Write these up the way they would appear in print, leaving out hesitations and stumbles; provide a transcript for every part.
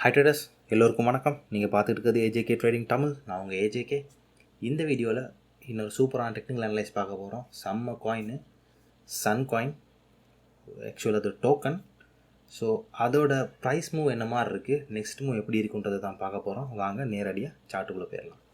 Hi traders, எல்லோருக்கும் வணக்கம். நீங்கள் பார்த்துட்டு இருக்கிறது ஏஜேகே ட்ரேடிங் தமிழ். நான் உங்கள் ஏஜேகே. இந்த வீடியோவில் இன்னொரு சூப்பரான டெக்னிக்கல் அனலைஸ் பார்க்க போகிறோம். செம்ம காயின், சன் காயின். ஆக்சுவலாக அது டோக்கன். ஸோ அதோட ப்ரைஸ் மூவ் என்ன மாதிரி இருக்குது, நெக்ஸ்ட் மூவ் எப்படி இருக்குன்றதை தான் பார்க்க போகிறோம். வாங்க நேரடியாக சார்ட்டுக்குள்ளே போயிடலாம்.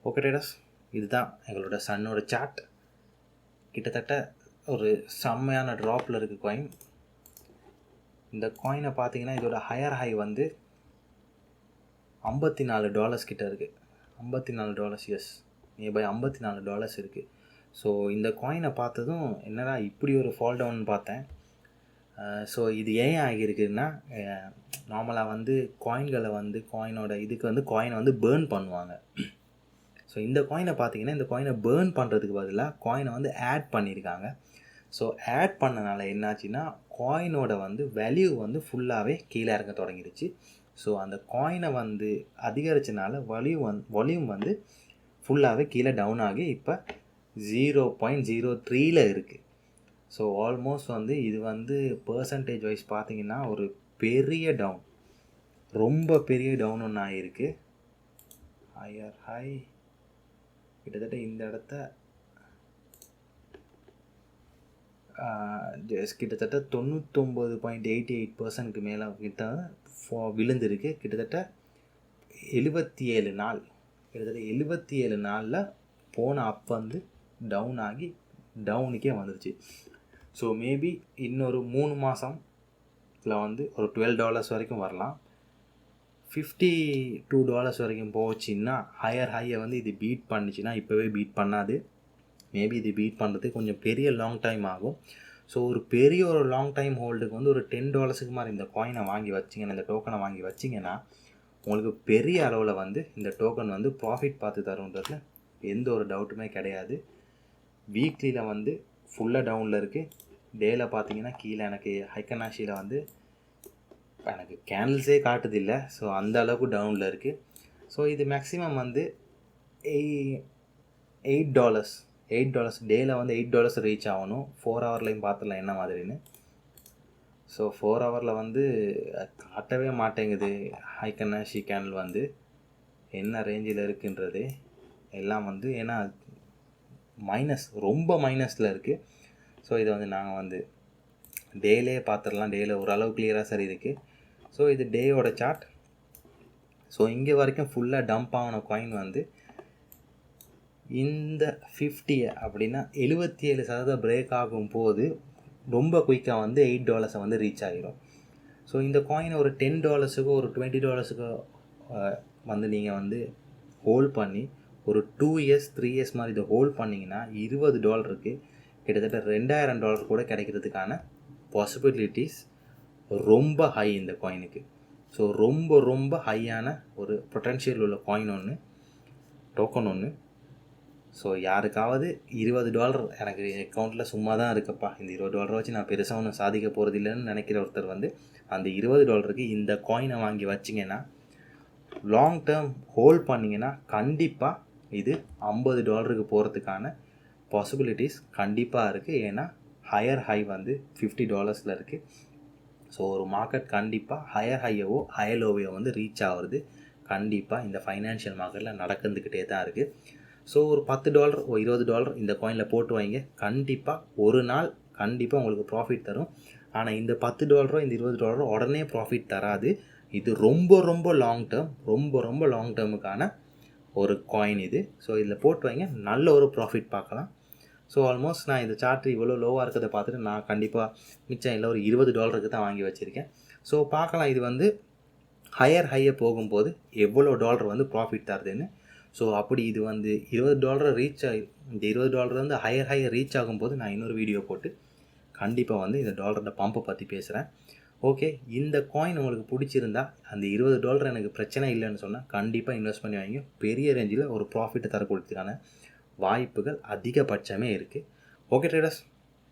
ஓகே ட்ரேடர்ஸ், இதுதான் எங்களோட சன்னோட சார்ட். கிட்டத்தட்ட ஒரு செம்மையான ட்ராப்பில் இருக்குது காயின். இந்த காயினை பார்த்தீங்கன்னா இதோட ஹையர் ஹை வந்து $54 கிட்ட இருக்குது. $54, எஸ், நியர்பை $54 இருக்குது. ஸோ இந்த காயினை பார்த்ததும் என்னடா இப்படி ஒரு ஃபால் டவுன் பார்த்தேன். ஸோ இது ஏன் ஆகியிருக்குன்னா, நார்மலாக வந்து காயின்களை வந்து காயினோட இதுக்கு வந்து காயினை வந்து பேர்ன் பண்ணுவாங்க. ஸோ இந்த காயினை பார்த்தீங்கன்னா இந்த காயினை பேர்ன் பண்ணுறதுக்கு பதிலாக காயினை வந்து ஆட் பண்ணியிருக்காங்க. ஸோ ஆட் பண்ணனால என்னாச்சுன்னா காயினோட வந்து வேல்யூ வந்து ஃபுல்லாகவே கீழே இறங்க தொடங்கிடுச்சு. ஸோ அந்த காயினை வந்து அதிகரிச்சனால வால்யூம் வந்து ஃபுல்லாகவே கீழே டவுன் ஆகி இப்போ 0.03 இருக்குது. ஸோ ஆல்மோஸ்ட் வந்து இது வந்து பர்சன்டேஜ் வைஸ் பார்த்தீங்கன்னா ஒரு பெரிய டவுன், ரொம்ப பெரிய டவுன் ஒன்று ஆகிருக்கு. ஹையர் ஹை கிட்டத்தட்ட இந்த இடத்த கிட்டத்தட்ட 99.88% மேலே கிட்ட விழுந்திருக்கு. கிட்டத்தட்ட 77 நாள், கிட்டத்தட்ட 77 நாளில் போன அப் வந்து டவுன் ஆகி டவுனுக்கே வந்துருச்சு. ஸோ மேபி இன்னொரு 3 மாதத்தில் வந்து ஒரு $12 வரைக்கும் வரலாம். $52 வரைக்கும் போச்சுன்னா ஹையர் ஹையை வந்து இது பீட் பண்ணிச்சுன்னா, இப்போவே பீட் பண்ணாது. மேபி இது பீட் பண்ணுறதுக்கு கொஞ்சம் பெரிய லாங் டைம் ஆகும். ஸோ ஒரு பெரிய ஒரு லாங் டைம் ஹோல்டுக்கு வந்து ஒரு $10 மாதிரி இந்த காயினை வாங்கி வச்சிங்கன்னா, இந்த டோக்கனை வாங்கி வச்சிங்கன்னா உங்களுக்கு பெரிய அளவில் வந்து இந்த டோக்கன் வந்து ப்ராஃபிட் பார்த்து தருன்றது எந்த ஒரு டவுட்டுமே கிடையாது. வீக்லியில் வந்து ஃபுல்லாக டவுனில் இருக்குது. டேயில் பார்த்தீங்கன்னா கீழே எனக்கு ஹைக்கனாஷியில் வந்து எனக்கு கேண்டில்ஸே காட்டுதில்லை. ஸோ அந்த அளவுக்கு டவுனில் இருக்குது. ஸோ இது மேக்ஸிமம் வந்து $8 டேயில் வந்து $8 ரீச் ஆகணும். 4 ஹவர்லையும் பார்த்துடலாம் என்ன மாதிரின்னு. ஸோ 4 ஹவரில் வந்து காட்டவே மாட்டேங்குது ஹைக்கனாஷி கேண்டில் வந்து என்ன ரேஞ்சில் இருக்குன்றது எல்லாம் வந்து, ஏன்னா ரொம்ப மைனஸில் இருக்குது. ஸோ இதை வந்து நாங்கள் வந்து டேலே பார்த்துடலாம். டேயில் ஓரளவு கிளியராக சரி இருக்குது. ஸோ இது டேயோட சார்ட். ஸோ இங்கே வரைக்கும் ஃபுல்லாக டம்ப் ஆன காயின் வந்து இந்த 50 அப்படின்னா 77% பிரேக் ஆகும் போது ரொம்ப குயிக்காக வந்து $8 வந்து ரீச் ஆகிரும். ஸோ இந்த காயினை ஒரு $10 ஒரு $20 வந்து நீங்கள் வந்து ஹோல்ட் பண்ணி ஒரு 2 இயர்ஸ் 3 இயர்ஸ் மாதிரி இதை ஹோல்ட் பண்ணிங்கன்னா $20 கிட்டத்தட்ட $2000 கூட கிடைக்கிறதுக்கான பாசிபிலிட்டிஸ் ரொம்ப ஹை இந்த காயினுக்கு. ஸோ ரொம்ப ஹையான ஒரு பொட்டன்ஷியல் உள்ள காயின் ஒன்று, டோக்கன் ஒன்று. ஸோ யாருக்காவது $20 எனக்கு அக்கௌண்ட்டில் சும்மா தான் இருக்குப்பா, இந்த $20 வச்சு நான் பெருசாக ஒன்றும் சாதிக்க போகிறது இல்லைன்னு நினைக்கிற ஒருத்தர் வந்து அந்த $20 இந்த காயினை வாங்கி வச்சிங்கன்னா, லாங் டேர்ம் ஹோல்ட் பண்ணிங்கன்னா கண்டிப்பாக இது $50 போகிறதுக்கான பாசிபிலிட்டிஸ் கண்டிப்பாக இருக்குது. ஏன்னா ஹையர் ஹை வந்து $50 இருக்குது. ஸோ ஒரு மார்க்கெட் கண்டிப்பாக ஹையர் ஹையவோ ஹையர் லோவையோ வந்து ரீச் ஆகிறது கண்டிப்பாக இந்த ஃபைனான்ஷியல் மார்க்கெட்டில் நடந்துக்கிட்டே தான் இருக்குது. ஸோ ஒரு $10 ஒரு $20 இந்த காயினில் போட்டு வைங்க, கண்டிப்பாக ஒரு நாள் கண்டிப்பாக உங்களுக்கு ப்ராஃபிட் தரும். ஆனால் இந்த $10 இந்த $20 உடனே ப்ராஃபிட் தராது. இது ரொம்ப லாங் டேர்ம், ரொம்ப லாங் டேர்முக்கான ஒரு காயின் இது. ஸோ இதில் போட்டு வைங்க, நல்ல ஒரு ப்ராஃபிட் பார்க்கலாம். ஸோ ஆல்மோஸ்ட் நான் இந்த சார்ட் இவ்வளோ லோவாக இருக்கிறத பார்த்துட்டு நான் கண்டிப்பாக மிச்சம் இல்லை ஒரு $20 தான் வாங்கி வச்சுருக்கேன். ஸோ பார்க்கலாம் இது வந்து ஹையர் ஹையை போகும்போது எவ்வளோ டாலர் வந்து ப்ராஃபிட் தருதுன்னு. ஸோ அப்படி இது வந்து $20 ரீச் ஆகி இந்த $20 வந்து ஹையர் ஹையை ரீச் ஆகும்போது நான் இன்னொரு வீடியோ போட்டு கண்டிப்பாக வந்து இந்த டாலரோட பம்பை பற்றி பேசுகிறேன். ஓகே, இந்த காயின் உங்களுக்கு பிடிச்சிருந்தா அந்த $20 எனக்கு பிரச்சனை இல்லைன்னு சொன்னால் கண்டிப்பாக இன்வெஸ்ட் பண்ணி வாங்கி பெரிய ரேஞ்சில் ஒரு ப்ராஃபிட்டை தரக்கூடியதுக்கான வாய்ப்புகள் அதிகபட்சமே இருக்குது. ஓகே ட்ரேடர்ஸ்,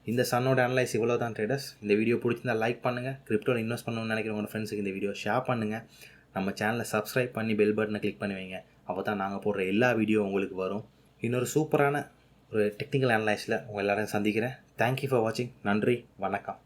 இந்த சன்னோட அனலைஸ் இவ்வளோ தான் ட்ரேடர்ஸ். இந்த வீடியோ பிடிச்சிருந்தால் லைக் பண்ணுங்கள். கிரிப்டோவில் இன்வெஸ்ட் பண்ணணும்னு நினைக்கிறவங்க ஃப்ரெண்ட்ஸுக்கு இந்த வீடியோ ஷேர் பண்ணுங்கள். நம்ம சேனலை சப்ஸ்கிரைப் பண்ணி பெல் பட்டனை கிளிக் பண்ணி வைங்க. அப்போ தான் நாங்கள் போடுற எல்லா வீடியோ உங்களுக்கு வரும். இன்னொரு சூப்பரான ஒரு டெக்னிக்கல் அனலைஸில் உங்கள் எல்லோரையும் சந்திக்கிறேன். தேங்க்யூ ஃபார் வாட்சிங். நன்றி, வணக்கம்.